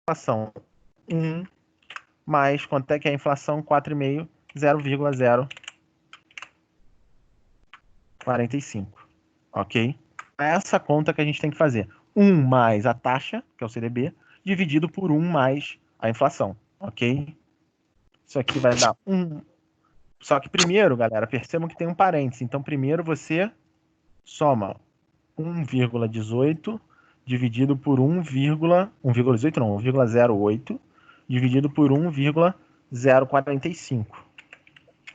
inflação 1 mais quanto é que é a inflação? 4,5, 0,045. Ok? É essa conta que a gente tem que fazer. 1 mais a taxa, que é o CDB, dividido por 1 mais a inflação. Ok? Isso aqui vai dar 1. Só que primeiro, galera, percebam que tem um parênteses. Então, primeiro você soma 1,18 dividido por 1,18 não, 1,08 dividido por 1,045.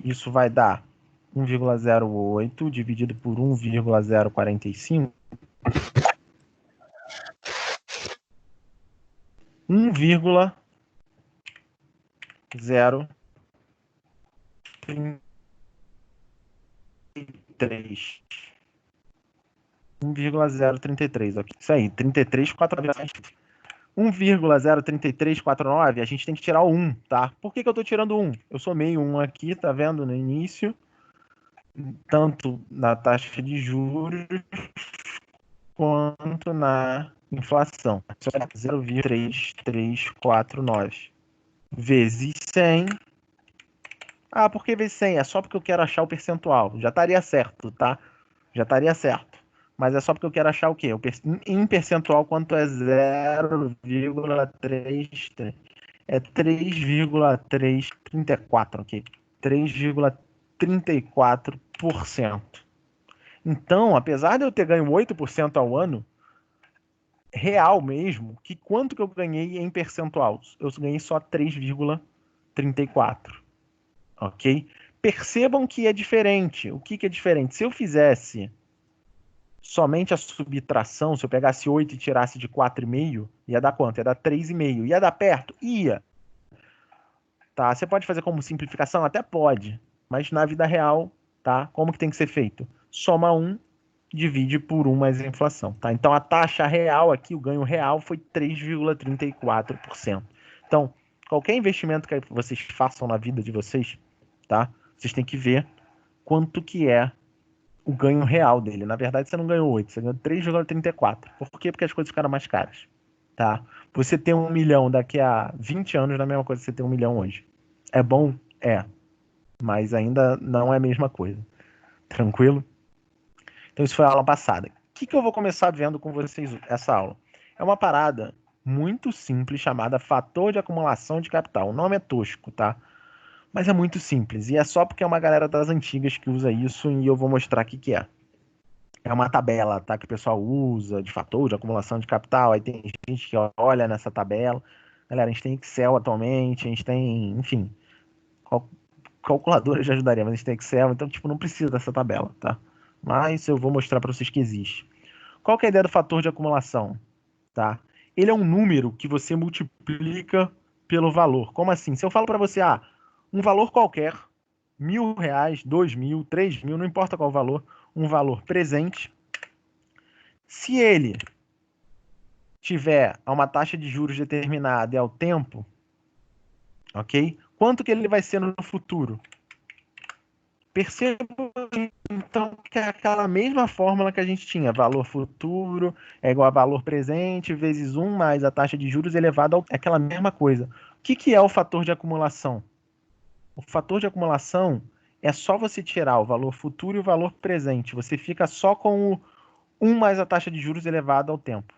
Isso vai dar 1,08 dividido por 1,045. 1,033. 1,033, ok. Isso aí, 33, 4 vezes. 1,03349, a gente tem que tirar o 1, tá? Por que eu tô tirando 1? Eu somei 1 aqui, tá vendo, no início, tanto na taxa de juros quanto na inflação. 0,3349 vezes 100. Ah, por que vezes 100? É só porque eu quero achar o percentual. Já estaria certo, tá? Já estaria certo. Mas é só porque eu quero achar o quê? Em percentual, quanto é 0,33? É 3,334, ok? 3,34%. Então, apesar de eu ter ganho 8% ao ano, real mesmo, que quanto que eu ganhei em percentual? Eu ganhei só 3,34, ok? Percebam que é diferente. O que é diferente? Se eu fizesse somente a subtração, se eu pegasse 8 e tirasse de 4,5, ia dar quanto? Ia dar 3,5. Ia dar perto? Ia. Tá? Você pode fazer como simplificação? Até pode. Mas na vida real, tá? Como que tem que ser feito? Soma 1, divide por 1 mais a inflação. Tá? Então a taxa real aqui, o ganho real, foi 3,34%. Então, qualquer investimento que vocês façam na vida de vocês, tá? Vocês têm que ver quanto que é o ganho real dele. Na verdade, você não ganhou 8, você ganhou 3,34. Por quê? Porque as coisas ficaram mais caras. Tá? Você ter 1 milhão daqui a 20 anos não é a mesma coisa que você ter 1 milhão hoje. É bom? É. Mas ainda não é a mesma coisa. Tranquilo? Então isso foi a aula passada. O que eu vou começar vendo com vocês essa aula? É uma parada muito simples chamada fator de acumulação de capital. O nome é tosco, tá? Mas é muito simples. E é só porque é uma galera das antigas que usa isso e eu vou mostrar o que é. É uma tabela, tá? Que o pessoal usa de fator de acumulação de capital. Aí tem gente que olha nessa tabela. Galera, a gente tem Excel atualmente, a gente tem, enfim, calculadora já ajudaria, mas a gente tem Excel, então, tipo, não precisa dessa tabela, tá? Mas eu vou mostrar para vocês que existe. Qual que é a ideia do fator de acumulação? Tá? Ele é um número que você multiplica pelo valor. Como assim? Se eu falo para você, um valor qualquer, R$ 1.000, 2.000, 3.000, não importa qual valor, um valor presente, se ele tiver a uma taxa de juros determinada e ao tempo, ok? Quanto que ele vai ser no futuro? Perceba, então, que é aquela mesma fórmula que a gente tinha. Valor futuro é igual a valor presente vezes 1 mais a taxa de juros elevada ao... É aquela mesma coisa. O que é o fator de acumulação? O fator de acumulação é só você tirar o valor futuro e o valor presente. Você fica só com o 1 mais a taxa de juros elevada ao tempo.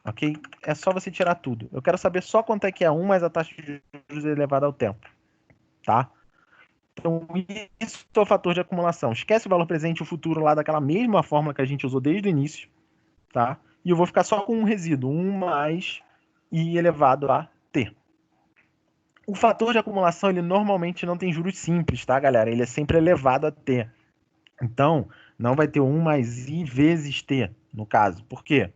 Ok? É só você tirar tudo. Eu quero saber só quanto é que é 1 mais a taxa de juros elevada ao tempo. Tá? Então, isso é o fator de acumulação. Esquece o valor presente e o futuro lá daquela mesma fórmula que a gente usou desde o início, tá? E eu vou ficar só com um resíduo, 1 mais i elevado a t. O fator de acumulação, ele normalmente não tem juros simples, tá, galera? Ele é sempre elevado a t. Então, não vai ter 1 mais i vezes t, no caso. Por quê?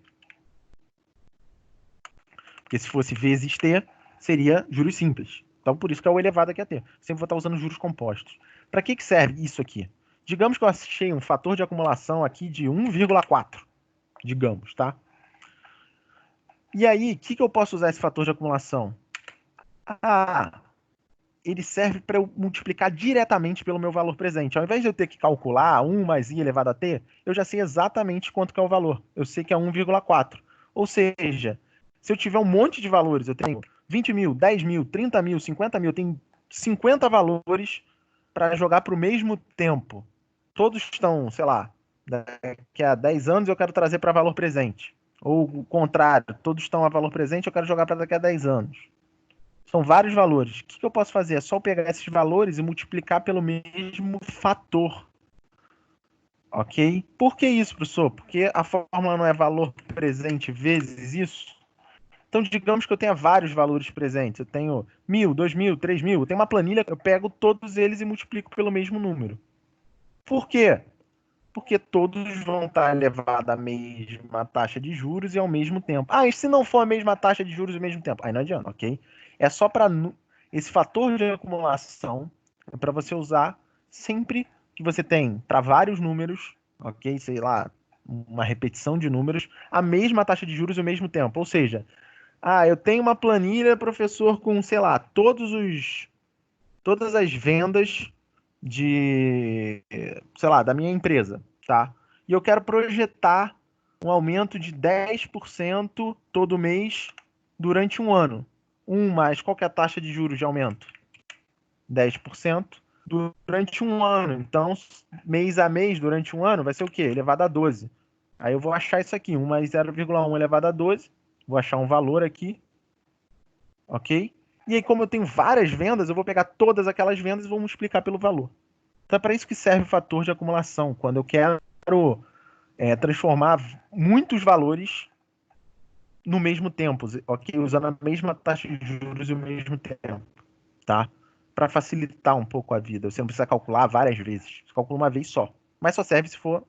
Porque se fosse vezes t, seria juros simples. Então, por isso que é o elevado aqui a t. Sempre vou estar usando juros compostos. Para que serve isso aqui? Digamos que eu achei um fator de acumulação aqui de 1,4. Digamos, tá? E aí, o que eu posso usar esse fator de acumulação? Ele serve para eu multiplicar diretamente pelo meu valor presente. Ao invés de eu ter que calcular 1 mais i elevado a t, eu já sei exatamente quanto que é o valor. Eu sei que é 1,4. Ou seja, Se eu tiver um monte de valores, eu tenho 20 mil, 10 mil, 30 mil, 50 mil, eu tenho 50 valores para jogar para o mesmo tempo. Todos estão, sei lá, daqui a 10 anos eu quero trazer para valor presente. Ou o contrário, todos estão a valor presente, eu quero jogar para daqui a 10 anos. São vários valores. O que eu posso fazer? É só pegar esses valores e multiplicar pelo mesmo fator. Ok? Por que isso, professor? Porque a fórmula não é valor presente vezes isso? Então, digamos que eu tenha vários valores presentes. Eu tenho 1.000, 2.000, 3.000. Eu tenho uma planilha, eu pego todos eles e multiplico pelo mesmo número. Por quê? Porque todos vão estar elevados à mesma taxa de juros e ao mesmo tempo. Ah, e se não for a mesma taxa de juros ao mesmo tempo? Aí não adianta, ok? É só para esse fator de acumulação é para você usar sempre que você tem para vários números, ok? Sei lá, uma repetição de números, a mesma taxa de juros ao mesmo tempo. Ou seja, eu tenho uma planilha, professor, com, sei lá, todas as vendas sei lá, da minha empresa, tá? E eu quero projetar um aumento de 10% todo mês durante um ano. Mais qual que é a taxa de juros de aumento? 10% durante um ano. Então, mês a mês, durante um ano, vai ser o quê? Elevado a 12. Aí eu vou achar isso aqui, 1 mais 0,1 elevado a 12. Vou achar um valor aqui, ok? E aí, como eu tenho várias vendas, eu vou pegar todas aquelas vendas e vou multiplicar pelo valor. Então é para isso que serve o fator de acumulação. Quando eu quero transformar muitos valores no mesmo tempo, ok? Usando a mesma taxa de juros e o mesmo tempo, tá? Para facilitar um pouco a vida. Você não precisa calcular várias vezes. Você calcula uma vez só. Mas só serve se for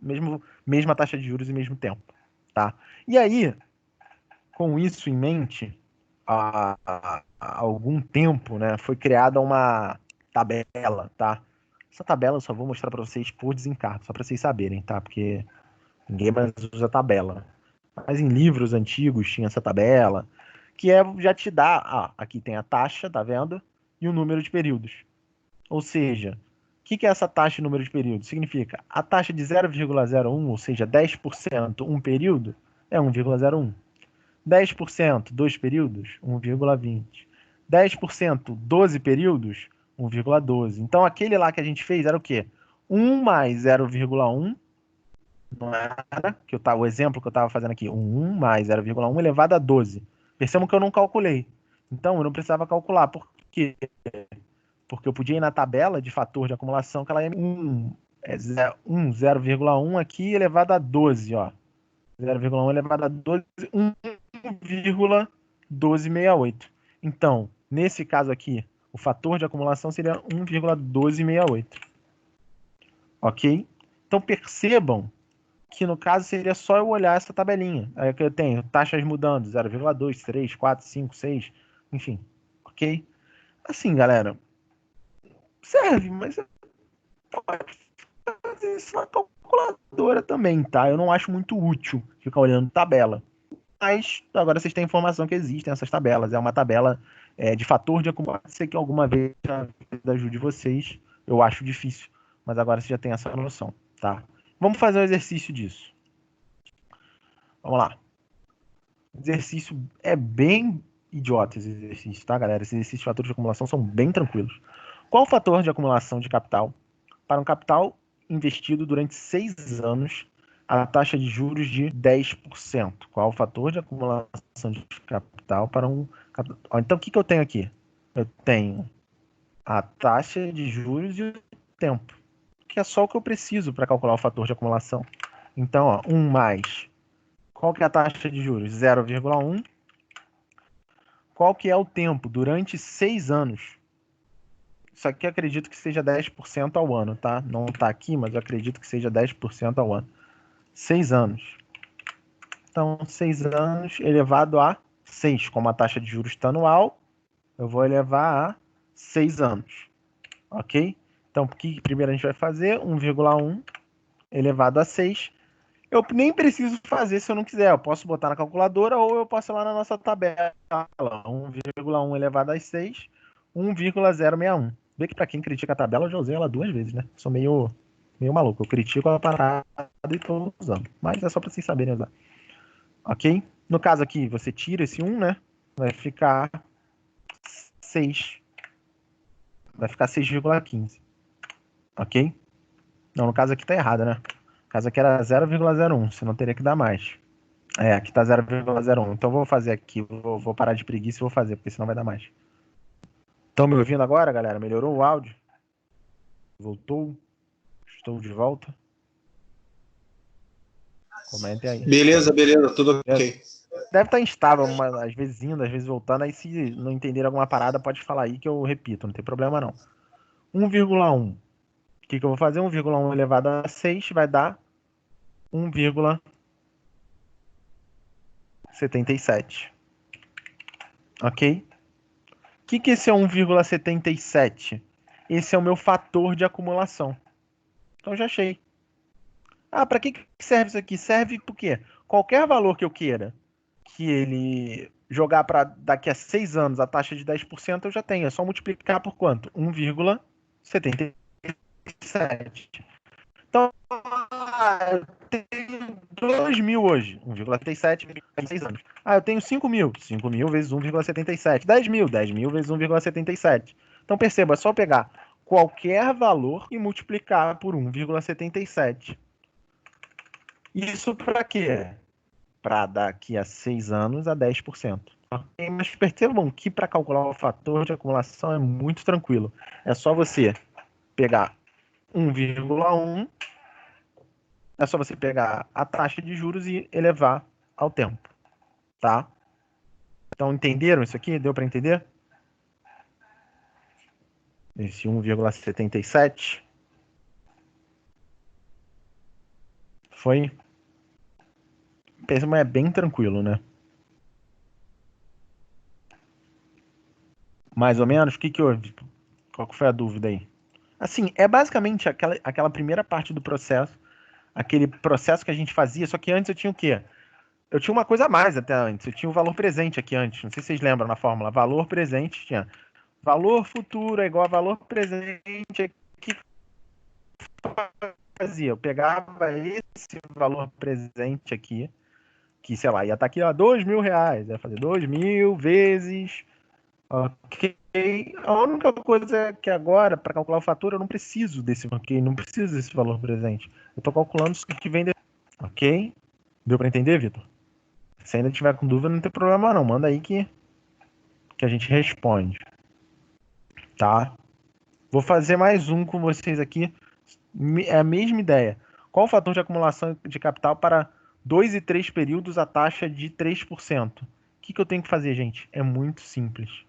mesma taxa de juros e mesmo tempo, tá? E aí, com isso em mente, há algum tempo, né, foi criada uma tabela, tá? Essa tabela eu só vou mostrar para vocês por desencargo, só para vocês saberem, tá? Porque ninguém mais usa tabela. Mas em livros antigos tinha essa tabela, que já te dá, aqui tem a taxa, tá vendo? E o número de períodos. Ou seja, o que é essa taxa e número de períodos? Significa a taxa de 0,01, ou seja, 10% um período, é 1,01. 10%, 2 períodos, 1,20. 10%, 12 períodos, 1,12. Então, aquele lá que a gente fez era o quê? 1 mais 0,1, não era, o exemplo que eu estava fazendo aqui, 1 mais 0,1 elevado a 12. Percebam que eu não calculei. Então, eu não precisava calcular. Por quê? Porque eu podia ir na tabela de fator de acumulação, que ela é 0,1 aqui elevado a 12, ó. 0,1 elevado a 12, 1,1268. Então, nesse caso aqui, o fator de acumulação seria 1,1268. Ok? Então, percebam que no caso seria só eu olhar essa tabelinha. Aí que eu tenho taxas mudando, 0,2, 3, 4, 5, 6, enfim. Ok? Assim, galera, serve, mas você pode fazer isso na calculadora também, tá? Eu não acho muito útil ficar olhando tabela. Mas agora vocês têm informação que existem essas tabelas. É uma tabela de fator de acumulação. Pode ser que alguma vez ajude vocês. Eu acho difícil, mas agora você já tem essa noção, tá? Vamos fazer um exercício disso. Vamos lá. O exercício é bem idiota, esse exercício, tá, galera? Esses exercícios de fatores de acumulação são bem tranquilos. Qual o fator de acumulação de capital para um capital investido durante 6 anos a taxa de juros de 10%? Qual o fator de acumulação de capital para um capital? Então, o que eu tenho aqui? Eu tenho a taxa de juros e o tempo, que é só o que eu preciso para calcular o fator de acumulação. Então, 1 mais. Qual que é a taxa de juros? 0,1. Qual que é o tempo? Durante 6 anos. Isso aqui eu acredito que seja 10% ao ano, tá? Não tá aqui, mas eu acredito que seja 10% ao ano. 6 anos. Então, 6 anos elevado a 6. Como a taxa de juros está anual, eu vou elevar a 6 anos. Ok? Então, o que primeiro a gente vai fazer? 1,1 elevado a 6. Eu nem preciso fazer se eu não quiser. Eu posso botar na calculadora ou eu posso ir lá na nossa tabela. 1,1 elevado a 6, 1,061. Vê que para quem critica a tabela, eu já usei ela 2 vezes, né? Sou meio maluco. Eu critico a parada e tô usando. Mas é só para vocês saberem usar. Ok? No caso aqui, você tira esse 1, né? Vai ficar 6. Vai ficar 6,15. Ok? Não, no caso aqui tá errado, né? No caso aqui era 0,01, senão teria que dar mais. Aqui tá 0,01. Então vou fazer aqui, vou parar de preguiça e vou fazer, porque senão vai dar mais. Estão me ouvindo agora, galera? Melhorou o áudio? Voltou? Estou de volta? Comentem aí. Beleza, tudo ok. Deve estar instável, às vezes indo, às vezes voltando. Aí se não entender alguma parada, pode falar aí que eu repito, não tem problema não. 1,1. O que eu vou fazer? 1,1 elevado a 6 vai dar 1,77. Ok? O que esse é 1,77? Esse é o meu fator de acumulação. Então já achei. Ah, para que serve isso aqui? Serve porque qualquer valor que eu queira que ele jogar para daqui a 6 anos a taxa de 10%, eu já tenho. É só multiplicar por quanto? 1,77. Então, eu tenho 2 mil hoje. 1,37 em 6 anos. Eu tenho 5 mil. 5 mil vezes 1,77. 10 mil. 10 mil vezes 1,77. Então, perceba, é só pegar qualquer valor e multiplicar por 1,77. Isso para quê? Para daqui a 6 anos a 10%. Okay? Mas percebam que para calcular o fator de acumulação é muito tranquilo. É só você pegar 1,1, é só você pegar a taxa de juros e elevar ao tempo, tá? Então entenderam isso aqui? Deu para entender? Esse 1,77 foi, é bem tranquilo, né? Mais ou menos, o que houve? Qual que foi a dúvida aí? Assim, é basicamente aquela primeira parte do processo, aquele processo que a gente fazia, só que antes eu tinha o quê? Eu tinha uma coisa a mais até antes, eu tinha o valor presente aqui antes, não sei se vocês lembram na fórmula, valor presente, tinha valor futuro é igual a valor presente, aqui fazia, eu pegava esse valor presente aqui, que sei lá, ia estar aqui, ó, R$ 2.000, ia fazer 2.000 vezes. Ok. A única coisa é que agora, para calcular o fator, eu não preciso desse, ok? Não preciso desse valor presente. Eu estou calculando o que vem depois. Ok? Deu para entender, Vitor? Se ainda tiver com dúvida, não tem problema não. Manda aí que a gente responde. Tá? Vou fazer mais um com vocês aqui. É a mesma ideia. Qual o fator de acumulação de capital para 2 e 3 períodos a taxa de 3%? O que eu tenho que fazer, gente? É muito simples.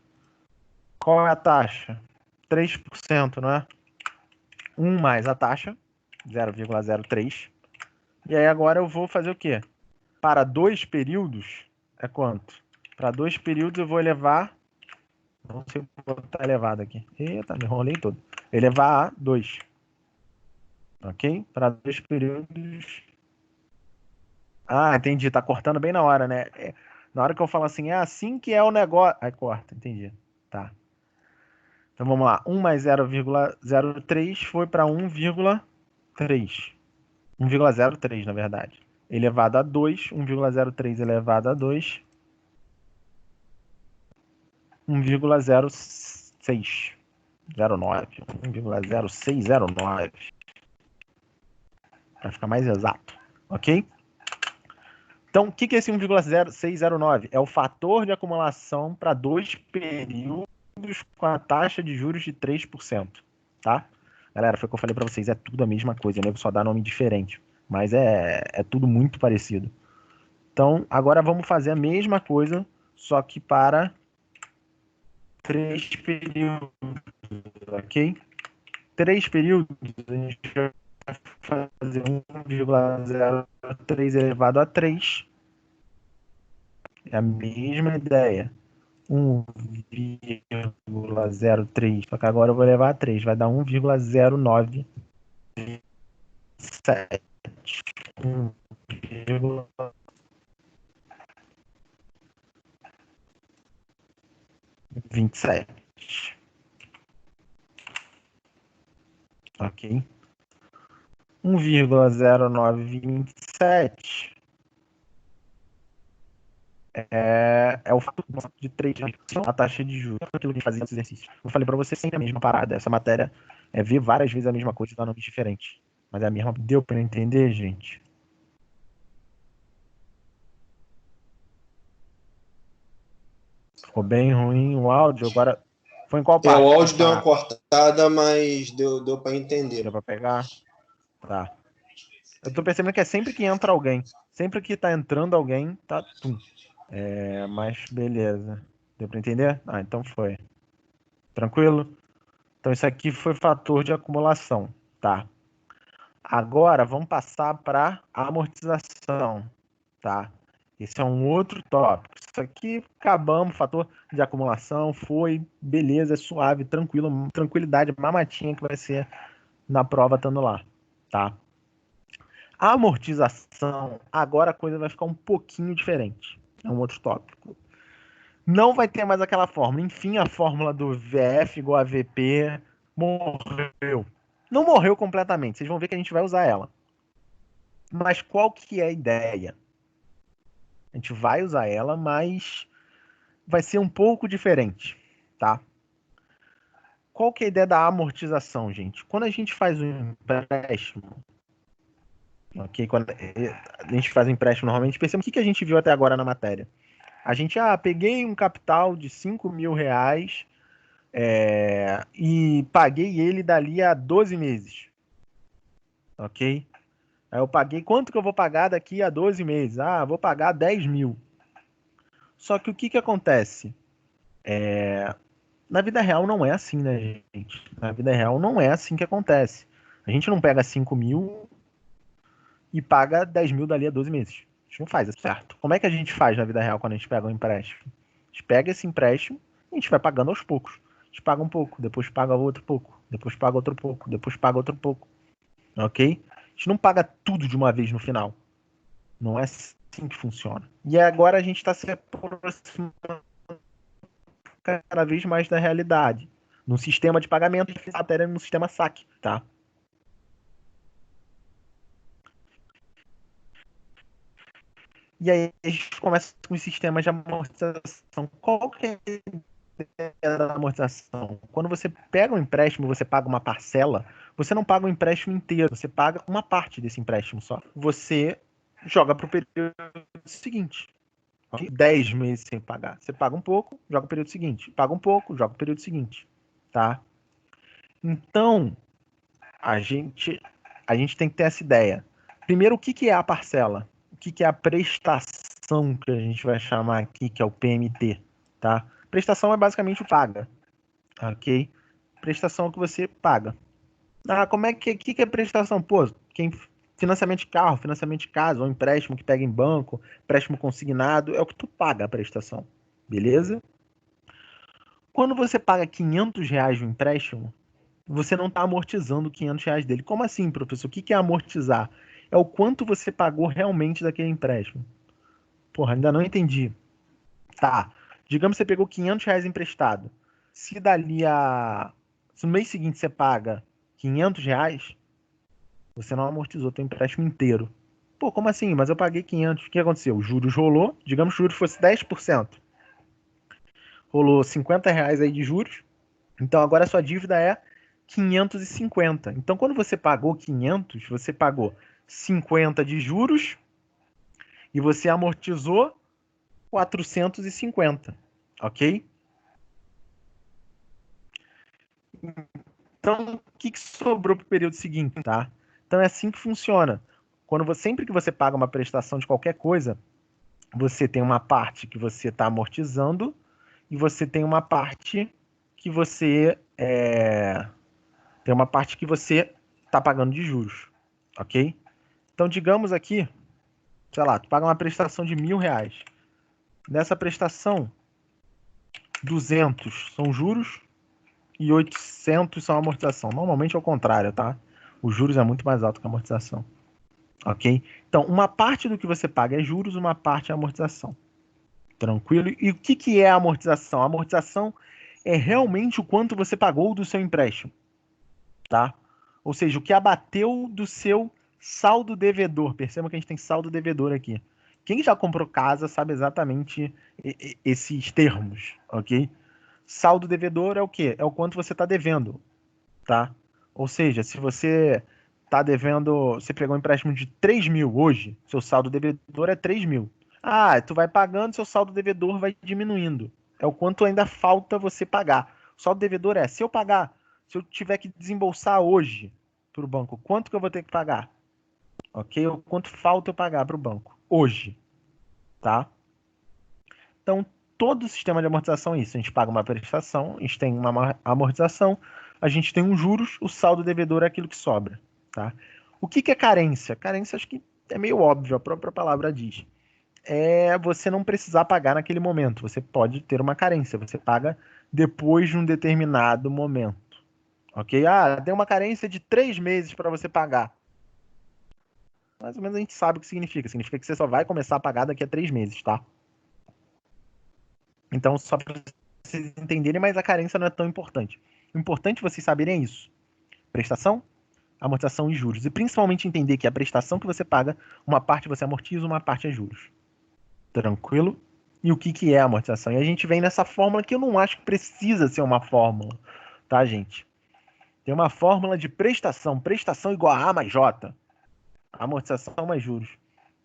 Qual é a taxa? 3%, não é? 1 mais a taxa, 0,03. E aí agora eu vou fazer o quê? Para 2 períodos, é quanto? Para 2 períodos eu vou elevar... Não sei botar elevado aqui. Eita, me enrolei todo. Elevar a 2. Ok? Para 2 períodos... Entendi. Tá cortando bem na hora, né? Na hora que eu falo assim, é assim que é o negócio... Aí corta, entendi. Tá. Então vamos lá. 1 mais 0,03 foi para 1,3. 1,03, na verdade. Elevado a 2, 1,03 elevado a 2, 1,0609. 1,0609. Para ficar mais exato. Ok? Então, o que é esse 1,0609? É o fator de acumulação para 2 períodos com a taxa de juros de 3%. Tá? Galera, foi o que eu falei para vocês. É tudo a mesma coisa, né? Só dá nome diferente. Mas é tudo muito parecido. Então, agora vamos fazer a mesma coisa, só que para 3 períodos, ok? 3 períodos, a gente vai fazer 1,03 elevado a 3. É a mesma ideia. 1,03, só que agora eu vou levar a 3, vai dar 1,097. 1,27. Ok? 1,0927 é o fator de trade, a taxa de juros, aquilo que fazia esse exercício. Eu falei para você sempre a mesma parada. Essa matéria é ver várias vezes a mesma coisa e dar nomes diferentes. Mas é a mesma. Deu para entender, gente? Ficou bem ruim o áudio. Agora, foi em qual parte? O Pode áudio deu uma falar. cortada, mas deu para entender. Deu para pegar? Tá. Eu tô percebendo que é sempre que entra alguém. Sempre que tá entrando alguém, tá tum. Mas beleza. Deu para entender? Ah, então foi. Tranquilo? Então isso aqui foi fator de acumulação, tá? Agora vamos passar para amortização, tá? Esse é um outro tópico. Isso aqui acabamos, fator de acumulação foi, beleza, é suave, tranquilo, tranquilidade, mamatinha que vai ser na prova estando lá, tá? A amortização, agora a coisa vai ficar um pouquinho diferente. É um outro tópico. Não vai ter mais aquela fórmula. Enfim, a fórmula do VF igual a VP morreu. Não morreu completamente. Vocês vão ver que a gente vai usar ela. Mas qual que é a ideia? A gente vai usar ela, mas vai ser um pouco diferente, tá? Qual que é a ideia da amortização, gente? Quando a gente faz um empréstimo, ok? Quando a gente faz um empréstimo normalmente, perceba o que a gente viu até agora na matéria. A gente, peguei um capital de 5 mil reais e paguei ele dali a 12 meses, ok? Aí eu paguei, quanto que eu vou pagar daqui a 12 meses? Vou pagar 10 mil. Só que o que acontece? Na vida real não é assim, né, gente? Na vida real não é assim que acontece. A gente não pega 5 mil e paga 10 mil dali a 12 meses. A gente não faz isso, certo? Como é que a gente faz na vida real quando a gente pega um empréstimo? A gente pega esse empréstimo e a gente vai pagando aos poucos. A gente paga um pouco, depois paga outro pouco, depois paga outro pouco, depois paga outro pouco. Ok? A gente não paga tudo de uma vez no final. Não é assim que funciona. E agora a gente está se aproximando cada vez mais da realidade. No sistema de pagamento, a matéria no sistema saque, tá? E aí a gente começa com os sistemas de amortização. Qual que é a ideia da amortização? Quando você pega um empréstimo, você paga uma parcela, você não paga o empréstimo inteiro, você paga uma parte desse empréstimo só. Você joga para o período seguinte. 10 meses sem pagar. Você paga um pouco, joga o período seguinte. Paga um pouco, joga o período seguinte. Tá? Então, a gente tem que ter essa ideia. Primeiro, o que é a parcela? O que é a prestação que a gente vai chamar aqui, que é o PMT, tá? Prestação é basicamente o paga, ok? Prestação é o que você paga. Como é que é prestação? Pô, financiamento de carro, financiamento de casa, ou empréstimo que pega em banco, empréstimo consignado, é o que tu paga a prestação, beleza? Quando você paga R$ 500 no empréstimo, você não está amortizando R$ 500 dele. Como assim, professor? O que é amortizar? É o quanto você pagou realmente daquele empréstimo. Porra, ainda não entendi. Tá. Digamos que você pegou R$ 500 emprestado. Se dali Se no mês seguinte você paga R$ 500, você não amortizou teu empréstimo inteiro. Pô, como assim? Mas eu paguei 500. O que aconteceu? O juros rolou. Digamos que o juros fosse 10%. Rolou R$ 50 aí de juros. Então agora a sua dívida é 550. Então quando você pagou 500, você pagou 50 de juros e você amortizou 450, ok? Então o que sobrou para o período seguinte, tá? Então é assim que funciona. Sempre que você paga uma prestação de qualquer coisa, você tem uma parte que você está amortizando e você tem uma parte que você está pagando de juros, ok? Então, digamos aqui, sei lá, tu paga uma prestação de R$ 1.000. Nessa prestação, 200 são juros e 800 são amortização. Normalmente é o contrário, tá? Os juros é muito mais alto que a amortização, ok? Então, uma parte do que você paga é juros, uma parte é amortização. Tranquilo? E o que é a amortização? A amortização é realmente o quanto você pagou do seu empréstimo, tá? Ou seja, o que abateu do seu saldo devedor. Perceba que a gente tem saldo devedor aqui. Quem já comprou casa sabe exatamente esses termos, ok? Saldo devedor é o quê? É o quanto você está devendo, tá? Ou seja, se você está devendo, você pegou um empréstimo de 3 mil hoje, seu saldo devedor é 3 mil. Ah, tu vai pagando, seu saldo devedor vai diminuindo. É o quanto ainda falta você pagar. O saldo devedor é, se eu tiver que desembolsar hoje para o banco, quanto que eu vou ter que pagar? Ok? O quanto falta eu pagar para o banco hoje, tá? Então, todo o sistema de amortização é isso. A gente paga uma prestação, a gente tem uma amortização, a gente tem um juros, o saldo devedor é aquilo que sobra, tá? O que é carência? Carência acho que é meio óbvio, a própria palavra diz. É você não precisar pagar naquele momento. Você pode ter uma carência, você paga depois de um determinado momento. Ok? Ah, tem uma carência de 3 meses para você pagar. Mais ou menos a gente sabe o que significa. Significa que você só vai começar a pagar daqui a 3 meses, tá? Então, só para vocês entenderem, mas a carência não é tão importante. O importante vocês saberem é isso. Prestação, amortização e juros. E principalmente entender que a prestação que você paga, uma parte você amortiza, uma parte é juros. Tranquilo? E o que é a amortização? E a gente vem nessa fórmula que eu não acho que precisa ser uma fórmula, tá, gente? Tem uma fórmula de prestação. Prestação igual a A mais J. Amortização mais juros.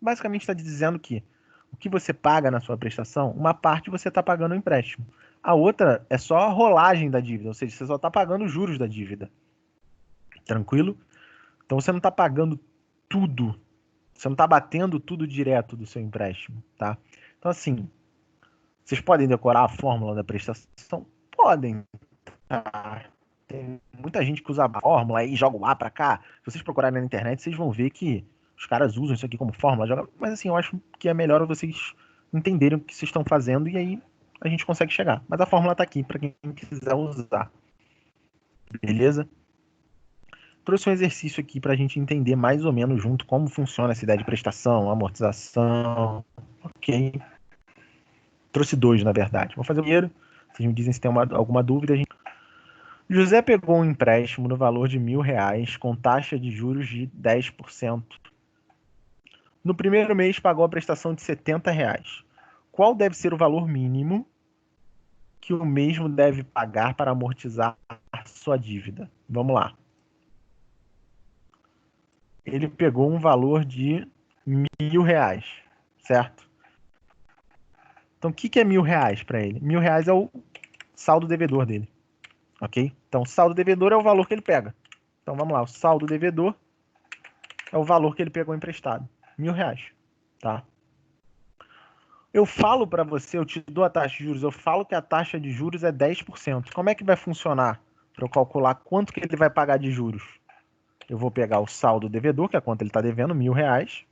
Basicamente está dizendo que o que você paga na sua prestação, uma parte você está pagando o empréstimo. A outra é só a rolagem da dívida, ou seja, você só está pagando os juros da dívida. Tranquilo? Então você não está pagando tudo. Você não está batendo tudo direto do seu empréstimo, tá? Então, assim, vocês podem decorar a fórmula da prestação? Podem. Tá? Tem muita gente que usa a fórmula e joga o A para cá. Se vocês procurarem na internet, vocês vão ver que os caras usam isso aqui como fórmula. Mas assim, eu acho que é melhor vocês entenderem o que vocês estão fazendo e aí a gente consegue chegar. Mas a fórmula está aqui para quem quiser usar. Beleza? Trouxe um exercício aqui para a gente entender mais ou menos junto como funciona essa ideia de prestação, amortização. Ok. Trouxe dois, na verdade. Vou fazer o primeiro. Vocês me dizem se tem alguma dúvida. José pegou um empréstimo no valor de R$ 1.000 com taxa de juros de 10%. No primeiro mês pagou a prestação de R$ 70. Qual deve ser o valor mínimo que o mesmo deve pagar para amortizar sua dívida? Vamos lá. Ele pegou um valor de R$ 1.000, certo? Então, o que é R$ 1.000 para ele? R$ 1.000 é o saldo devedor dele, ok? Então, o saldo devedor é o valor que ele pega. Então, vamos lá. O saldo devedor é o valor que ele pegou emprestado. R$ 1.000, tá? Eu falo para você, eu te dou a taxa de juros, eu falo que a taxa de juros é 10%. Como é que vai funcionar para eu calcular quanto que ele vai pagar de juros? Eu vou pegar o saldo devedor, que é quanto ele está devendo, R$ 1.000.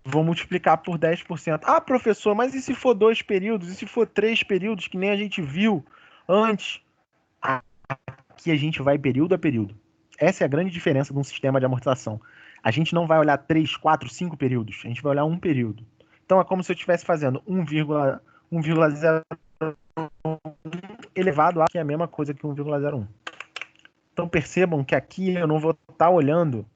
Vou multiplicar por 10%. Ah, professor, mas e se for 2 períodos? E se for 3 períodos, que nem a gente viu antes? Aqui a gente vai período a período. Essa é a grande diferença de um sistema de amortização. A gente não vai olhar 3, 4, 5 períodos. A gente vai olhar um período. Então é como se eu estivesse fazendo 1,01 elevado a, que é a mesma coisa que 1,01. Então percebam que aqui eu não vou estar olhando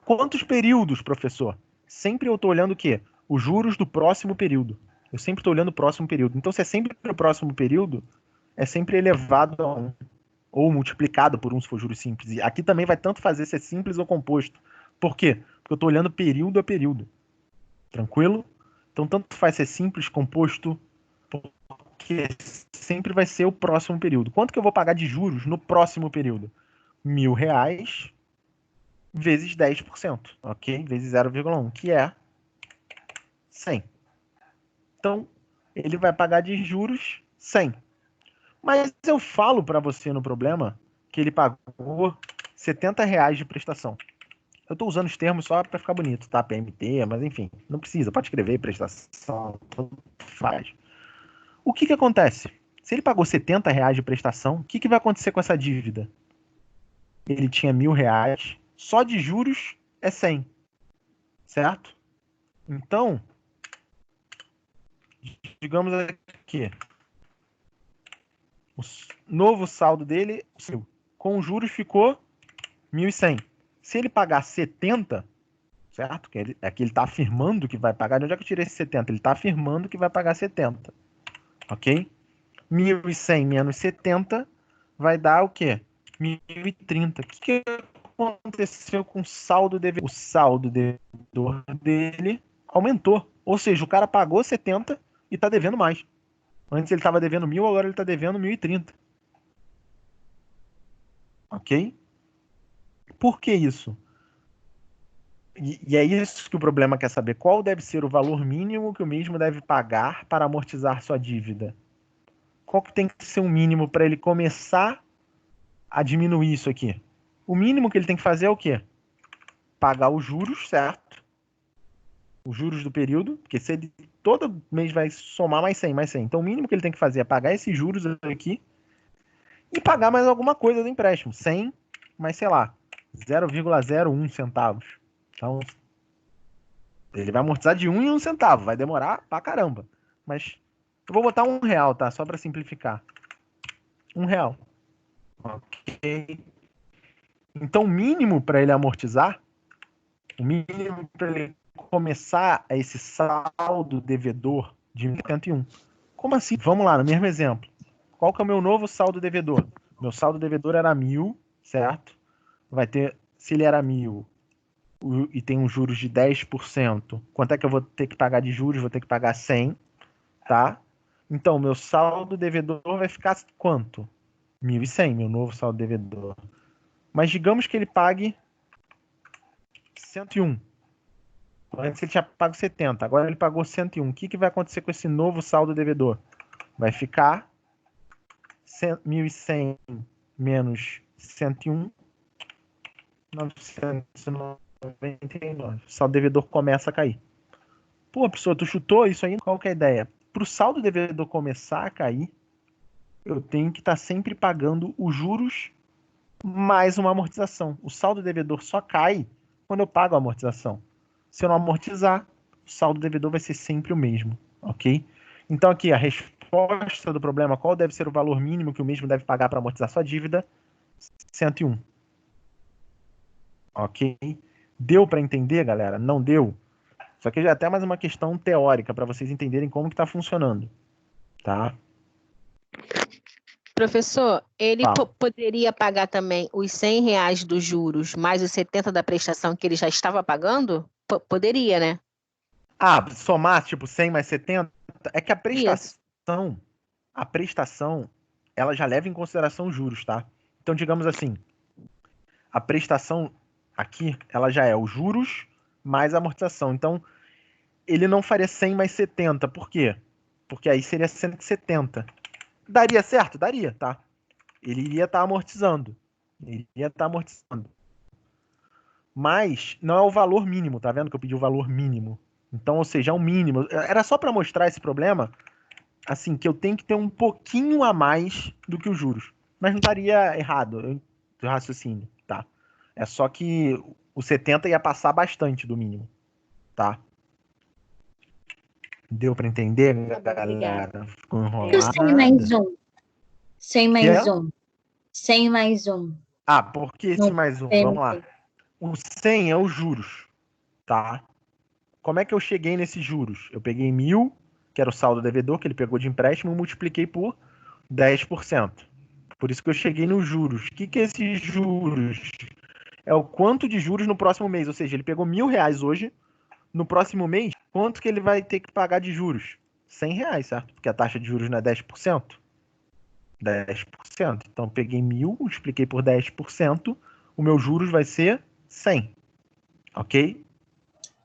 quantos períodos, professor? Sempre eu estou olhando o quê? Os juros do próximo período. Eu sempre estou olhando o próximo período. Então, se é sempre o próximo período, é sempre elevado a 1. Ou multiplicado por 1 se for juros simples. E aqui também vai tanto fazer se é simples ou composto. Por quê? Porque eu estou olhando período a período. Tranquilo? Então, tanto faz ser simples, composto, porque sempre vai ser o próximo período. Quanto que eu vou pagar de juros no próximo período? R$ 1.000 vezes 10%, ok? Vezes 0,1, que é 100. Então, ele vai pagar de juros 100. Mas eu falo para você no problema que ele pagou R$ 70 de prestação. Eu estou usando os termos só para ficar bonito, tá? PMT, mas enfim, não precisa, pode escrever prestação, tudo faz. O que acontece? Se ele pagou R$ 70 de prestação, o que vai acontecer com essa dívida? Ele tinha R$ 1.000, só de juros é 100, certo? Então, digamos aqui, o novo saldo dele, com juros ficou 1.100. Se ele pagar 70, certo? Aqui ele está afirmando que vai pagar. De onde é que eu tirei esse 70? Ele está afirmando que vai pagar 70, ok? 1.100 menos 70 vai dar o quê? 1.030. O que aconteceu com o saldo devedor? O saldo devedor dele aumentou. Ou seja, o cara pagou 70 e está devendo mais. Antes ele estava devendo 1.000, agora ele está devendo 1.030. Ok? Por que isso? E é isso que o problema quer saber. Qual deve ser o valor mínimo que o mesmo deve pagar para amortizar sua dívida? Qual que tem que ser o mínimo para ele começar a diminuir isso aqui? O mínimo que ele tem que fazer é o quê? Pagar os juros, certo? Os juros do período, porque se ele todo mês vai somar mais 100, mais 100. Então o mínimo que ele tem que fazer é pagar esses juros aqui e pagar mais alguma coisa do empréstimo. 100, mais sei lá, 0,01 centavos. Então, ele vai amortizar de 1 em 1 centavo. Vai demorar pra caramba. Mas eu vou botar R$1, tá? Só para simplificar. R$1. Ok. Então, o mínimo para ele amortizar, o mínimo para ele começar esse saldo devedor de 1.071. Como assim? Vamos lá, no mesmo exemplo. Qual que é o meu novo saldo devedor? Meu saldo devedor era 1.000, certo? Vai ter, se ele era 1.000 e tem um juros de 10%, quanto é que eu vou ter que pagar de juros? Vou ter que pagar 100, tá? Então, meu saldo devedor vai ficar quanto? 1.100, meu novo saldo devedor. Mas digamos que ele pague 101. Antes ele tinha pago 70, agora ele pagou 101. O que vai acontecer com esse novo saldo devedor? Vai ficar 1.100 menos 101, 999. O saldo devedor começa a cair. Pô, pessoa, tu chutou isso aí? Qual que é a ideia? Para o saldo devedor começar a cair, eu tenho que estar sempre pagando os juros mais uma amortização. O saldo devedor só cai quando eu pago a amortização. Se eu não amortizar, o saldo devedor vai ser sempre o mesmo, ok? Então aqui a resposta do problema, qual deve ser o valor mínimo que o mesmo deve pagar para amortizar sua dívida? 101. Ok? Deu para entender, galera? Não deu? Só que já é até mais uma questão teórica para vocês entenderem como que está funcionando, tá? Professor, ele Fala. poderia pagar também os R$100 dos juros mais os 70 da prestação que ele já estava pagando? Poderia, né? Ah, somar tipo 100 mais 70, é que Isso. a prestação, ela já leva em consideração os juros, tá? Então, digamos assim, a prestação aqui, ela já é os juros mais a amortização. Então, ele não faria 100 mais 70. Por quê? Porque aí seria 170. Daria certo? Daria, tá? Ele iria estar amortizando. Ele iria estar amortizando. Mas não é o valor mínimo, tá vendo que eu pedi o valor mínimo? Então, ou seja, é um mínimo. Era só para mostrar esse problema, assim, que eu tenho que ter um pouquinho a mais do que os juros. Mas não estaria errado o raciocínio, tá? É só que o 70 ia passar bastante do mínimo, tá? Deu para entender, Tá bom, obrigada. galera? Ficou E o 100 mais enrolada? 1? 100 Que é? mais 1. 100 mais 1. Ah, por que esse Não mais um? Vamos lá. tem. O 100 é os juros, tá? Como é que eu cheguei nesses juros? Eu peguei 1.000, que era o saldo devedor que ele pegou de empréstimo, e multipliquei por 10%. Por isso que eu cheguei nos juros. O que é esses juros? É o quanto de juros no próximo mês. Ou seja, ele pegou R$1.000 hoje. No próximo mês, quanto que ele vai ter que pagar de juros? R$100, certo? Porque a taxa de juros não é 10%? 10%. Então, peguei 1.000, multipliquei por 10%. O meu juros vai ser 100. Ok?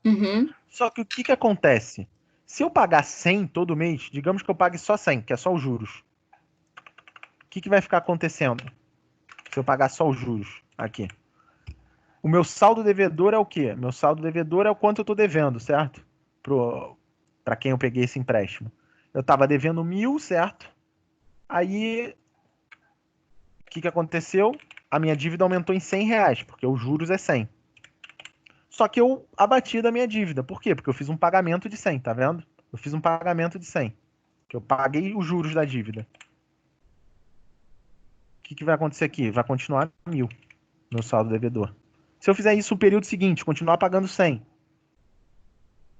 Uhum. Só que o que acontece? Se eu pagar 100 todo mês, digamos que eu pague só 100, que é só os juros. O que vai ficar acontecendo? Se eu pagar só os juros aqui. O meu saldo devedor é o quê? Meu saldo devedor é o quanto eu estou devendo, certo? Para quem eu peguei esse empréstimo. Eu estava devendo 1.000, certo? Aí, o que aconteceu? A minha dívida aumentou em R$100, porque os juros é 100. Só que eu abati da minha dívida. Por quê? Porque eu fiz um pagamento de 100, tá vendo? Eu fiz um pagamento de 100. Que eu paguei os juros da dívida. O que vai acontecer aqui? Vai continuar 1.000, meu saldo devedor. Se eu fizer isso no período seguinte, continuar pagando 100,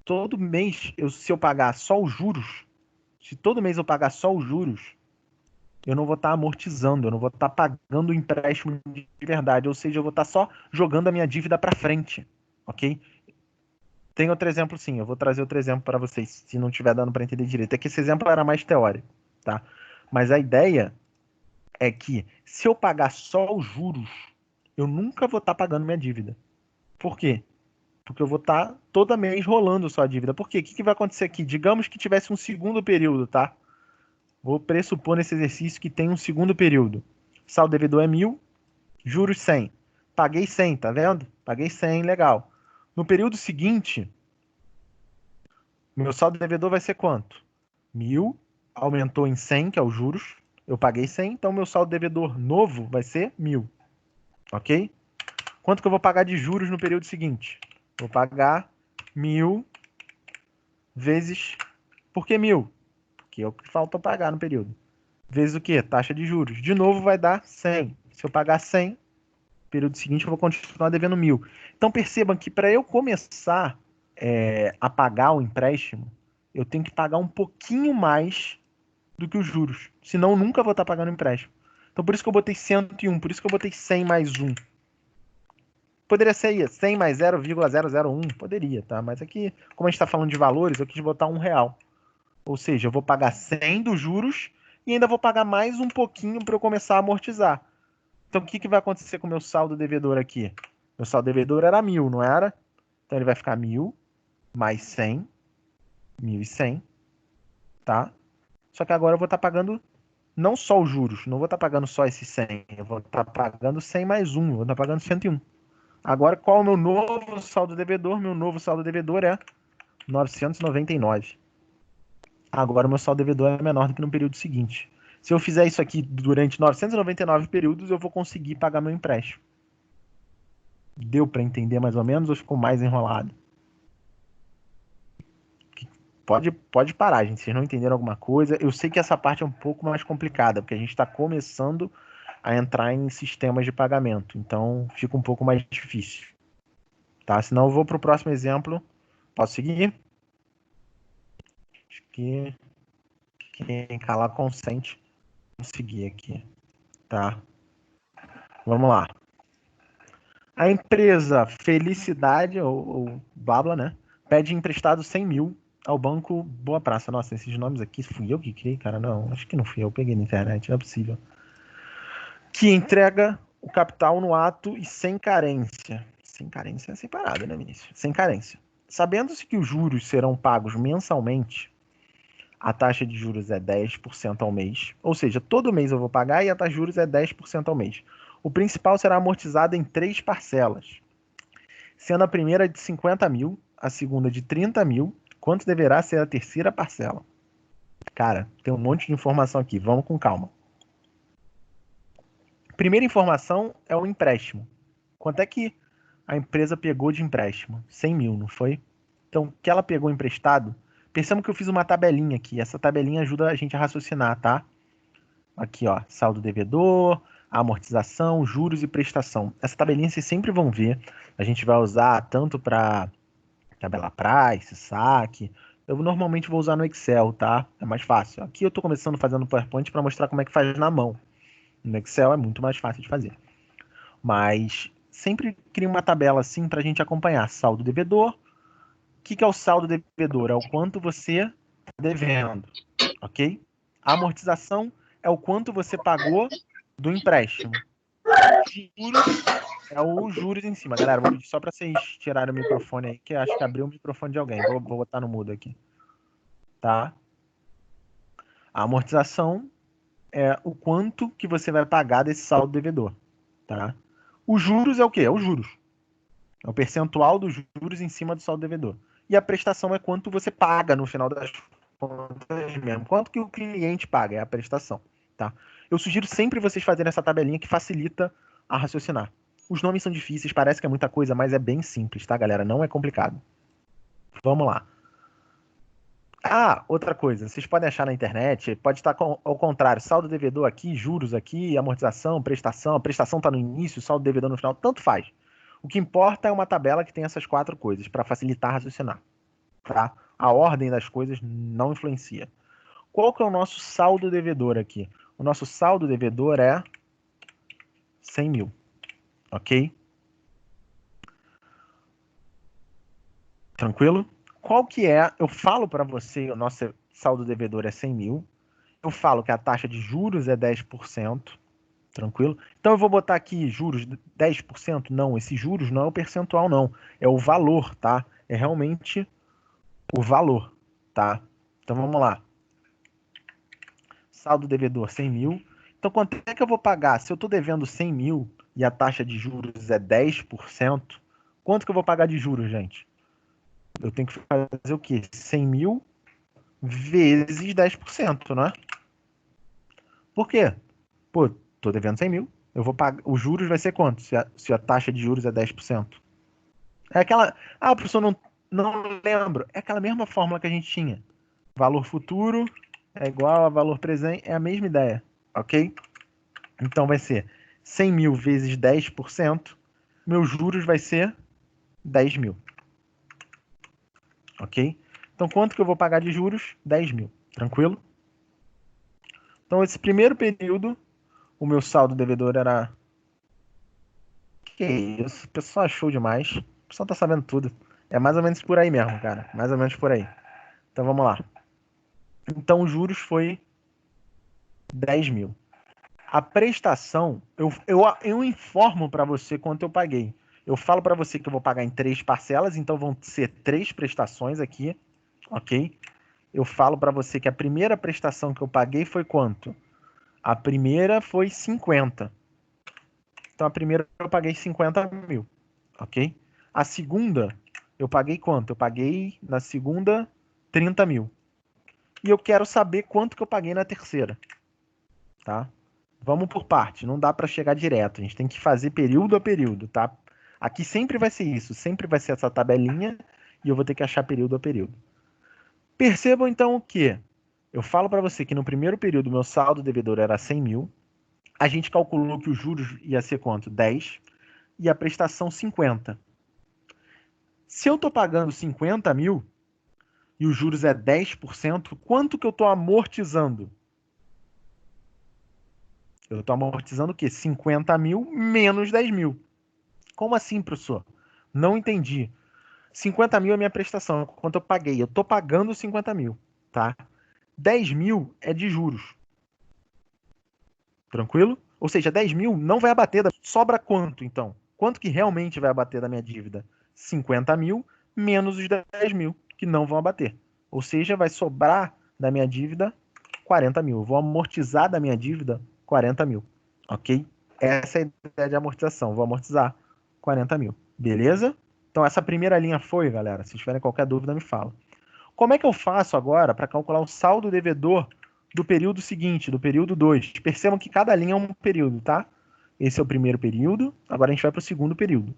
todo mês, se eu pagar só os juros, se todo mês eu pagar só os juros, eu não vou estar amortizando, eu não vou estar pagando o empréstimo de verdade, ou seja, eu vou estar só jogando a minha dívida para frente, ok? Tem outro exemplo sim, eu vou trazer outro exemplo para vocês, se não estiver dando para entender direito. É que esse exemplo era mais teórico, tá? Mas a ideia é que se eu pagar só os juros, eu nunca vou estar pagando minha dívida. Por quê? Porque eu vou estar toda mês rolando só a dívida. Por quê? O que vai acontecer aqui? Digamos que tivesse um segundo período, tá? Vou pressupor nesse exercício que tem um segundo período. Saldo devedor é 1.000, juros 100. Paguei 100, tá vendo? Paguei 100, legal. No período seguinte, meu saldo devedor vai ser quanto? 1.000, aumentou em 100, que é os juros. Eu paguei 100, então meu saldo devedor novo vai ser 1.000. Ok? Quanto que eu vou pagar de juros no período seguinte? Vou pagar 1.000 vezes... Por que 1.000? Porque é o que falta pagar no período. Vezes o quê? Taxa de juros. De novo vai dar 100. Se eu pagar 100, no período seguinte eu vou continuar devendo 1.000. Então percebam que para eu começar a pagar o empréstimo, eu tenho que pagar um pouquinho mais do que os juros. Senão eu nunca vou estar pagando o empréstimo. Então por isso que eu botei 101, por isso que eu botei 100 mais 1. Poderia ser 100 mais 0,001, poderia, tá? Mas aqui, como a gente está falando de valores, eu quis botar R$1. Ou seja, eu vou pagar 100 dos juros e ainda vou pagar mais um pouquinho para eu começar a amortizar. Então o que vai acontecer com o meu saldo devedor aqui? Meu saldo devedor era 1.000, não era? Então ele vai ficar 1.000 mais 100, 1.100, tá? Só que agora eu vou estar pagando não só os juros, não vou estar pagando só esses 100, eu vou estar pagando 100 mais 1, eu vou estar pagando 101. Agora, qual é o meu novo saldo devedor? Meu novo saldo devedor é 999. Agora, o meu saldo devedor é menor do que no período seguinte. Se eu fizer isso aqui durante 999 períodos, eu vou conseguir pagar meu empréstimo. Deu para entender mais ou menos ou ficou mais enrolado? Pode parar, gente. Vocês não entenderam alguma coisa? Eu sei que essa parte é um pouco mais complicada, porque a gente está começando a entrar em sistemas de pagamento. Então, fica um pouco mais difícil. Tá? Senão, eu vou para o próximo exemplo. Posso seguir? Acho que quem calar consente. Vou seguir aqui. Tá? Vamos lá. A empresa Felicidade, ou Blabla, né? Pede emprestado 100.000 ao banco Boa Praça. Nossa, esses nomes aqui, fui eu que criei, cara? Não, acho que não fui eu. Peguei na internet, não é possível. Que entrega o capital no ato e sem carência. Sem carência é separado, né, Vinícius? Sem carência. Sabendo-se que os juros serão pagos mensalmente, a taxa de juros é 10% ao mês. Ou seja, todo mês eu vou pagar e a taxa de juros é 10% ao mês. O principal será amortizado em 3 parcelas, sendo a primeira de 50.000, a segunda de 30.000. Quanto deverá ser a terceira parcela? Cara, tem um monte de informação aqui. Vamos com calma. Primeira informação é o empréstimo. Quanto é que a empresa pegou de empréstimo? 100.000, não foi? Então, o que ela pegou emprestado? Percebam que eu fiz uma tabelinha aqui. Essa tabelinha ajuda a gente a raciocinar, tá? Aqui, ó, saldo devedor, amortização, juros e prestação. Essa tabelinha vocês sempre vão ver. A gente vai usar tanto para tabela price, saque. Eu normalmente vou usar no Excel, tá? É mais fácil. Aqui eu estou começando fazendo PowerPoint para mostrar como é que faz na mão. No Excel é muito mais fácil de fazer. Mas sempre cria uma tabela assim para a gente acompanhar. Saldo devedor. O que é o saldo devedor? É o quanto você está devendo, ok? A amortização é o quanto você pagou do empréstimo. Juros é os juros em cima. Galera, vou pedir só para vocês tirarem o microfone aí, que eu acho que abriu o microfone de alguém. Vou botar no mudo aqui. Tá? A amortização é o quanto que você vai pagar desse saldo devedor. Tá? Os juros é o quê? É os juros. É o percentual dos juros em cima do saldo devedor. E a prestação é quanto você paga no final das contas mesmo. Quanto que o cliente paga, é a prestação. Tá? Eu sugiro sempre vocês fazerem essa tabelinha que facilita a raciocinar. Os nomes são difíceis, parece que é muita coisa, mas é bem simples, tá, galera? Não é complicado. Vamos lá. Ah, outra coisa, vocês podem achar na internet, pode estar ao contrário, saldo devedor aqui, juros aqui, amortização, prestação, a prestação está no início, saldo devedor no final, tanto faz. O que importa é uma tabela que tem essas 4 coisas, para facilitar raciocinar. tá? A ordem das coisas não influencia. Qual que é o nosso saldo devedor aqui? O nosso saldo devedor é 100 mil, ok? Tranquilo? Qual que é? Eu falo para você, o nosso saldo devedor é 100 mil. Eu falo que a taxa de juros é 10%. Tranquilo? Então eu vou botar aqui juros 10%? Não, esse juros não é o percentual, não. É o valor, tá? É realmente o valor, tá? Então vamos lá. Saldo devedor 100 mil. Então quanto é que eu vou pagar? Se eu estou devendo 100 mil e a taxa de juros é 10%, quanto que eu vou pagar de juros, gente? Eu tenho que fazer o quê? 100 mil vezes 10%, não é? Por quê? Pô, tô devendo 100 mil. Eu vou pagar. Os juros vai ser quanto? Se a taxa de juros é 10%. É aquela. Ah, professor, não lembro. É aquela mesma fórmula que a gente tinha. Valor futuro é igual a valor presente. É a mesma ideia. Ok? Então vai ser 100 mil vezes 10%. Meus juros vai ser 10 mil. Ok? Então quanto que eu vou pagar de juros? 10 mil. Tranquilo? Então esse primeiro período, o meu saldo devedor era. Que isso? O pessoal achou demais. O pessoal tá sabendo tudo. É mais ou menos por aí mesmo, cara. Mais ou menos por aí. Então vamos lá. Então os juros foi 10 mil. A prestação, eu informo para você quanto eu paguei. Eu falo para você que eu vou pagar em 3 parcelas, então vão ser 3 prestações aqui, ok? Eu falo para você que a primeira prestação que eu paguei foi quanto? A primeira foi 50. Então a primeira eu paguei 50 mil, ok? A segunda eu paguei quanto? Eu paguei na segunda 30 mil. E eu quero saber quanto que eu paguei na terceira, tá? Vamos por parte, não dá para chegar direto, a gente tem que fazer período a período, tá? Aqui sempre vai ser isso, sempre vai ser essa tabelinha e eu vou ter que achar período a período. Percebam então o que? Eu falo para você que no primeiro período meu saldo devedor era 100 mil, a gente calculou que os juros ia ser quanto? 10 e a prestação 50. Se eu estou pagando 50 mil e os juros é 10%, quanto que eu estou amortizando? Eu estou amortizando o quê? 50 mil menos 10 mil. Como assim, professor? Não entendi. 50 mil é minha prestação, quanto eu paguei. Eu estou pagando 50 mil, tá? 10 mil é de juros. Tranquilo? Ou seja, 10 mil não vai abater. Sobra quanto, então? Quanto que realmente vai abater da minha dívida? 50 mil menos os 10 mil, que não vão abater. Ou seja, vai sobrar da minha dívida 40 mil. Eu vou amortizar da minha dívida 40 mil. Ok? Essa é a ideia de amortização. Vou amortizar 40 mil. Beleza? Então essa primeira linha foi, galera. Se tiverem qualquer dúvida, me fala. Como é que eu faço agora para calcular o saldo devedor do período seguinte, do período 2? Percebam que cada linha é um período, tá? Esse é o primeiro período, agora a gente vai para o segundo período.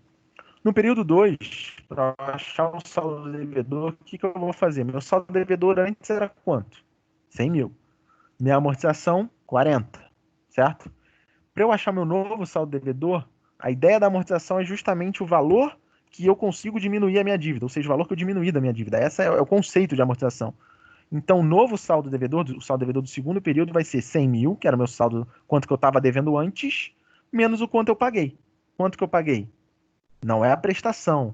No período 2, para achar o saldo devedor, o que eu vou fazer? Meu saldo devedor antes era quanto? 100 mil. Minha amortização, 40, certo? Para eu achar meu novo saldo devedor, a ideia da amortização é justamente o valor que eu consigo diminuir a minha dívida, ou seja, o valor que eu diminuí da minha dívida. Esse é o conceito de amortização. Então, o novo saldo devedor, o saldo devedor do segundo período vai ser 100 mil, que era o meu saldo, quanto que eu estava devendo antes, menos o quanto eu paguei. Quanto que eu paguei? Não é a prestação,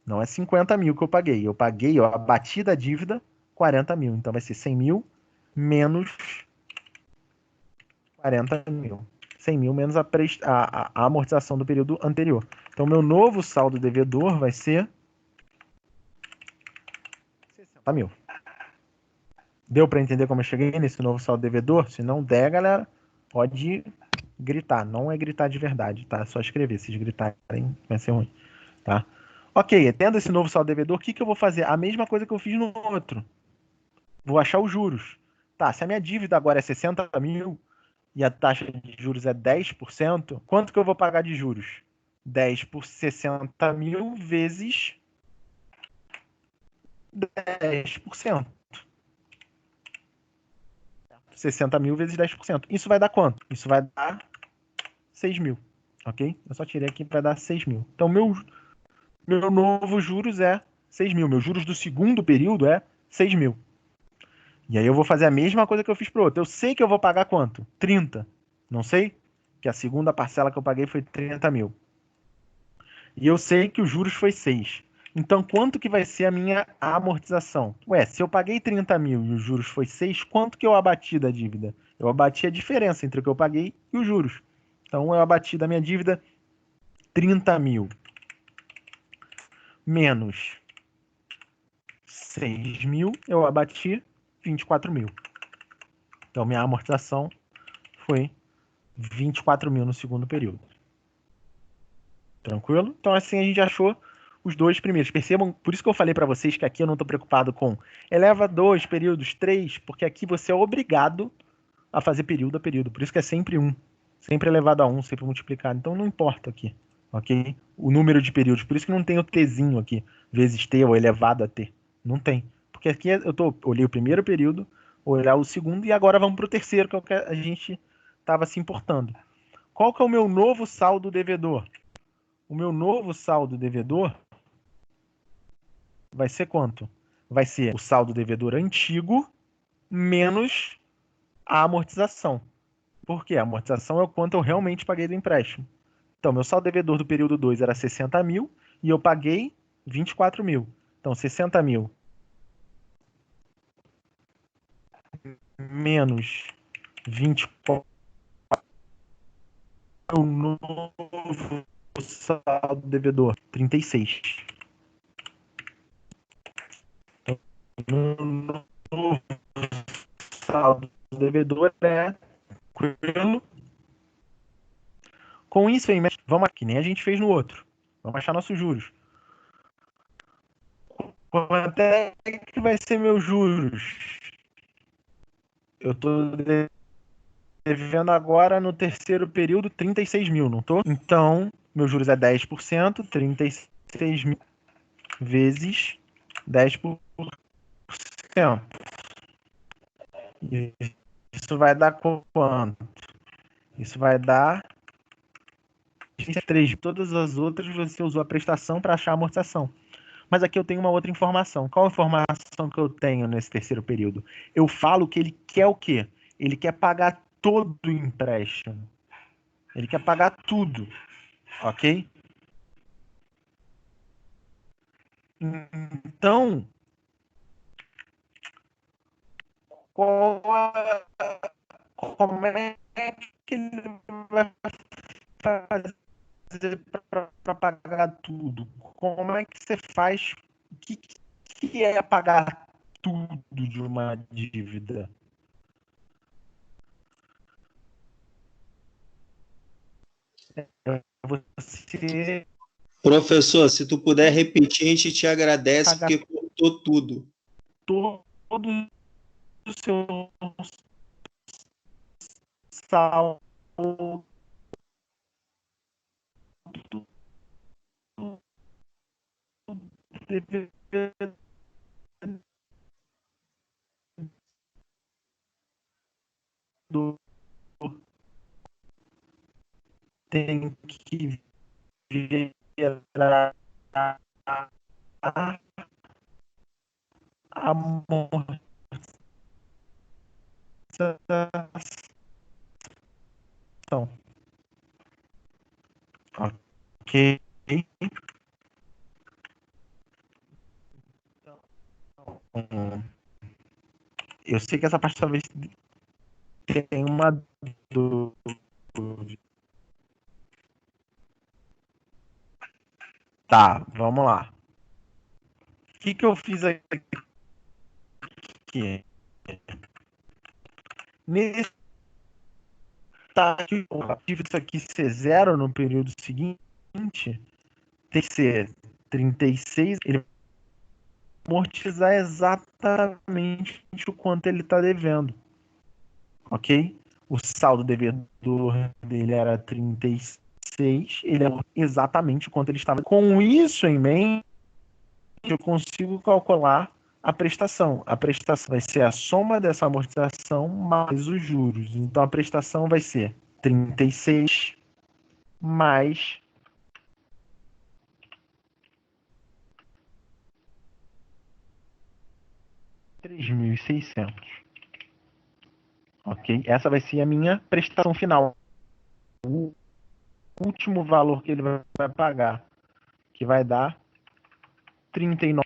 não é 50 mil que eu paguei. Eu paguei, ó, abati da dívida, 40 mil. Então, vai ser 100 mil menos 40 mil. 100 mil menos a amortização do período anterior. Então, meu novo saldo devedor vai ser 60 mil. Deu para entender como eu cheguei nesse novo saldo devedor? Se não der, galera, pode gritar. Não é gritar de verdade, tá? É só escrever. Se gritarem, vai ser ruim, tá? Ok, tendo esse novo saldo devedor, o que eu vou fazer? A mesma coisa que eu fiz no outro. Vou achar os juros. Tá, se a minha dívida agora é 60 mil e a taxa de juros é 10%, quanto que eu vou pagar de juros? 10 por 60 mil vezes 10%. 60 mil vezes 10%. Isso vai dar quanto? Isso vai dar 6 mil. Ok? Eu só tirei aqui para dar 6 mil. Então, meu novo juros é 6 mil. Meus juros do segundo período é 6 mil. E aí eu vou fazer a mesma coisa que eu fiz para o outro. Eu sei que eu vou pagar quanto? 30. Não sei? Que a segunda parcela que eu paguei foi 30 mil. E eu sei que os juros foi 6. Então, quanto que vai ser a minha amortização? Ué, se eu paguei 30 mil e os juros foi 6, quanto que eu abati da dívida? Eu abati a diferença entre o que eu paguei e os juros. Então, eu abati da minha dívida 30 mil menos 6 mil, eu abati 24 mil. Então, minha amortização foi 24 mil no segundo período. Tranquilo? Então, assim a gente achou os dois primeiros. Percebam, por isso que eu falei para vocês que aqui eu não estou preocupado com eleva 2 períodos, 3, porque aqui você é obrigado a fazer período a período. Por isso que é sempre 1. Sempre elevado a 1, sempre multiplicado. Então, não importa aqui, ok? O número de períodos. Por isso que não tem o tzinho aqui, vezes t ou elevado a t. Não tem. Porque aqui eu olhei o primeiro período, olhar o segundo e agora vamos para o terceiro, que é o que a gente estava se importando. Qual que é o meu novo saldo devedor? O meu novo saldo devedor vai ser quanto? Vai ser o saldo devedor antigo menos a amortização. Por quê? A amortização é o quanto eu realmente paguei do empréstimo. Então, meu saldo devedor do período 2 era 60 mil e eu paguei 24 mil. Então, 60 mil menos 24 é o novo saldo devedor, 36. No novo saldo devedor é tranquilo. Com isso, vamos aqui, que nem a gente fez no outro. Vamos achar nossos juros. Quanto é que vai ser meus juros? Eu estou devendo agora no terceiro período 36 mil, não tô? Então, meus juros é 10%, 36 mil vezes 10%. Isso vai dar quanto? Isso vai dar 3. Todas as outras você usou a prestação para achar a amortização. Mas aqui eu tenho uma outra informação. Qual a informação que eu tenho nesse terceiro período? Eu falo que ele quer o quê? Ele quer pagar todo o empréstimo. Ele quer pagar tudo. Ok? Então, como é que ele vai fazer para pagar tudo? Como é que você faz? O que é pagar tudo de uma dívida? Você Professor, se tu puder repetir, a gente te agradece, pagar porque cortou tudo. todo o seu saldo devedor tem que virar a amortização. Ok? Eu sei que essa parte talvez tenha uma dúvida. Tá, vamos lá. O que eu fiz aqui? Nesse isso aqui ser zero no período seguinte, tem que ser 36, ele vai amortizar exatamente o quanto ele está devendo. Ok? O saldo devedor dele era 36, ele é exatamente o quanto ele estava. Com isso em mente, eu consigo calcular a prestação. A prestação vai ser a soma dessa amortização mais os juros. Então a prestação vai ser 36 mais 3.600. Ok? Essa vai ser a minha prestação final. O último valor que ele vai pagar, que vai dar 39.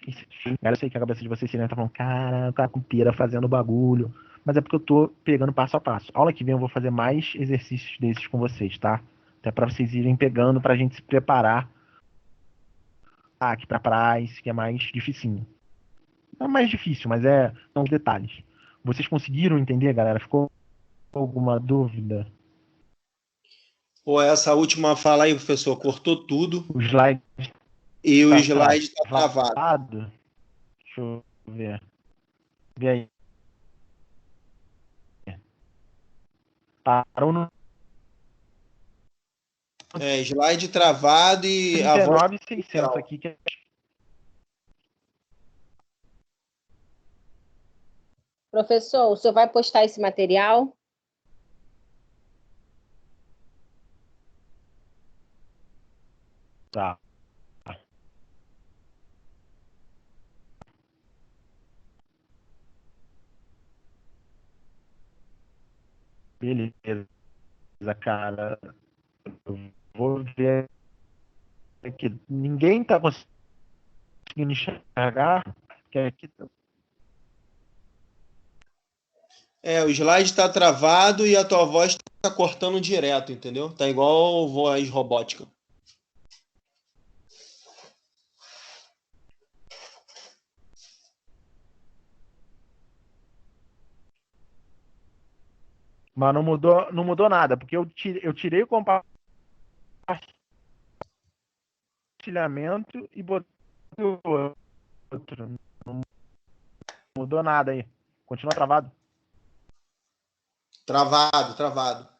Eu sei que a cabeça de vocês tá falando, cara, tá com pira fazendo bagulho. Mas é porque eu tô pegando passo a passo. Aula que vem eu vou fazer mais exercícios desses com vocês, tá? Até pra vocês irem pegando, pra gente se preparar aqui pra Price, que é mais dificinho. Não é mais difícil, mas são os detalhes. Vocês conseguiram entender, galera? Ficou alguma dúvida? Pô, essa última fala aí, professor, cortou tudo O slide e o slide tá travado. travado. Deixa eu ver. Vê aí. Parou no Slide travado e a voz 39.600 aqui. Que Professor, o senhor vai postar esse material? tá. Beleza, cara. Eu vou ver aqui. Ninguém tá conseguindo enxergar. Que aqui o slide tá travado e a tua voz tá cortando direto, entendeu? Tá igual voz robótica. Mas não mudou nada, porque eu tirei o compartilhamento e botei o outro. Não mudou nada aí. Continua travado. Travado.